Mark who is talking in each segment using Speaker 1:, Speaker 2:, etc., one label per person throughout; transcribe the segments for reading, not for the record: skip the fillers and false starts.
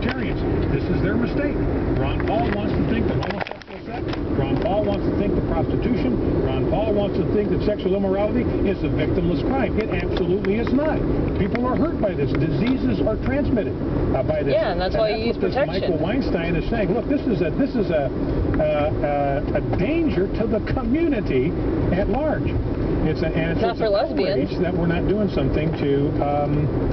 Speaker 1: libertarians. This is their mistake. Ron Paul wants to think that homosexual sex, Ron Paul wants to think that prostitution, Ron Paul wants to think that sexual immorality is a victimless crime. It absolutely is not. People are hurt by this. Diseases are transmitted by this.
Speaker 2: Yeah, and that's why you use protection.
Speaker 1: Michael Weinstein is saying, look, this is a danger to the community at large. It's
Speaker 2: not for lesbians.
Speaker 1: That we're not doing something to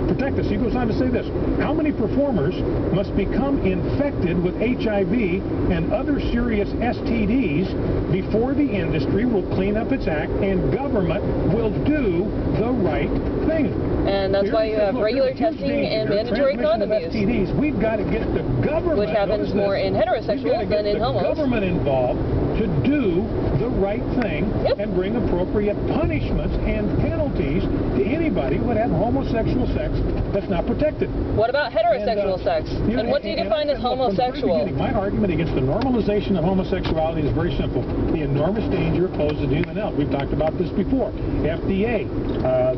Speaker 1: protect us. He goes on to say this: how many performers must become infected with HIV and other serious STDs before the industry will clean up its act and government will do the right thing?
Speaker 2: And that's why you have regular testing and mandatory condom use.
Speaker 1: STDs. We've got to get the government,
Speaker 2: which happens more in heterosexuals than in homos.
Speaker 1: Government involved to do the right thing and bring appropriate punishments and penalties to anybody who would have homosexual sex that's not protected.
Speaker 2: What about heterosexual sex? And what do you define as homosexual?
Speaker 1: My argument against the normalization of homosexuality is very simple. The enormous danger poses to human health. We've talked about this before. FDA,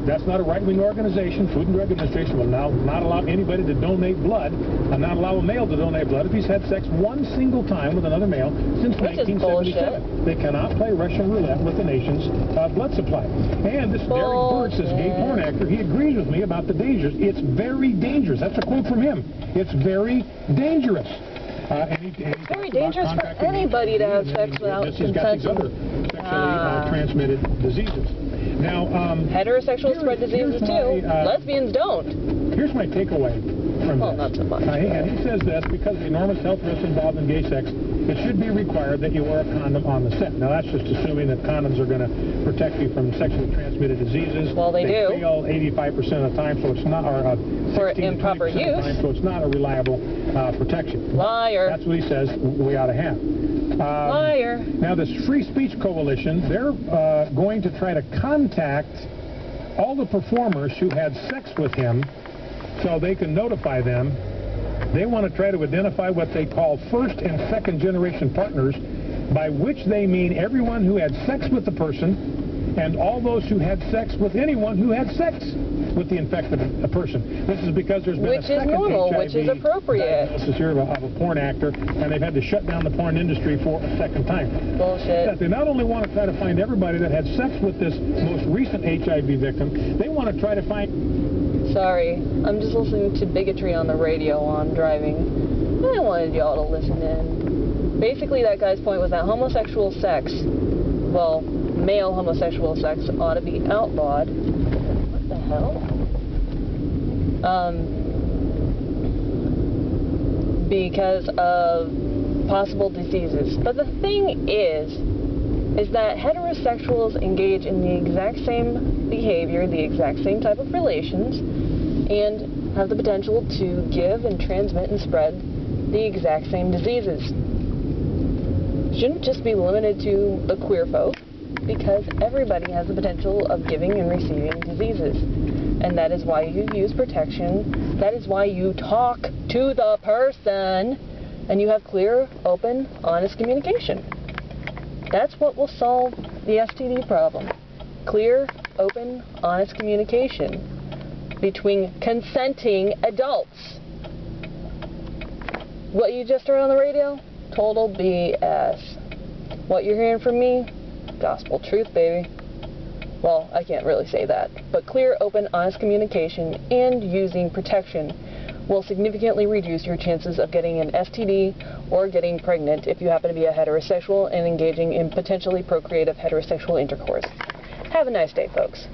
Speaker 1: that's not a right-wing organization. Food and Drug Administration will now not allow anybody to donate blood, not allow a male to donate blood if he's had sex one single time with another male since 1977. They cannot play Russian roulette with the nation's blood supply. And this Derek Burns, this gay porn actor, he agrees with me about the dangers. It's very dangerous. That's a quote from him. It's very dangerous.
Speaker 2: It's very dangerous for anybody to have sex without consent.
Speaker 1: He's got these other sexually transmitted diseases. Now,
Speaker 2: heterosexuals spread diseases too. Lesbians don't.
Speaker 1: Here's my takeaway from this.
Speaker 2: Not so much.
Speaker 1: And he says this: because of the enormous health risks involved in gay sex, it should be required that you wear a condom on the set. Now, that's just assuming that condoms are going to protect you from sexually transmitted diseases.
Speaker 2: Well, they do.
Speaker 1: They fail 85% of the time, so it's not, or 16
Speaker 2: for improper use.
Speaker 1: Of the time, so it's not a reliable protection.
Speaker 2: Liar.
Speaker 1: That's what he says we ought to have.
Speaker 2: Liar.
Speaker 1: Now, this Free Speech Coalition, they're going to try to contact all the performers who had sex with him so they can notify them. They want to try to identify what they call first and second generation partners, by which they mean everyone who had sex with the person and all those who had sex with anyone who had sex with the infected person. This is because there's been a second
Speaker 2: normal,
Speaker 1: HIV
Speaker 2: which is appropriate.
Speaker 1: This is here of a porn actor, and they've had to shut down the porn industry for a second time.
Speaker 2: Bullshit.
Speaker 1: They not only want to try to find everybody that had sex with this most recent HIV victim, they want to try to find...
Speaker 2: Sorry, I'm just listening to bigotry on the radio while I'm driving. I wanted y'all to listen in. Basically, that guy's point was that homosexual sex, well, male homosexual sex ought to be outlawed. What the hell? Because of possible diseases. But the thing is that heterosexuals engage in the exact same behavior, the exact same type of relations, and have the potential to give and transmit and spread the exact same diseases. Shouldn't just be limited to the queer folk, because everybody has the potential of giving and receiving diseases. And that is why you use protection. That is why you talk to the person and you have clear, open, honest communication. That's what will solve the STD problem. Clear, open, honest communication between consenting adults. What you just heard on the radio? Total BS. What you're hearing from me? Gospel truth, baby. Well, I can't really say that. But clear, open, honest communication and using protection will significantly reduce your chances of getting an STD or getting pregnant if you happen to be a heterosexual and engaging in potentially procreative heterosexual intercourse. Have a nice day, folks.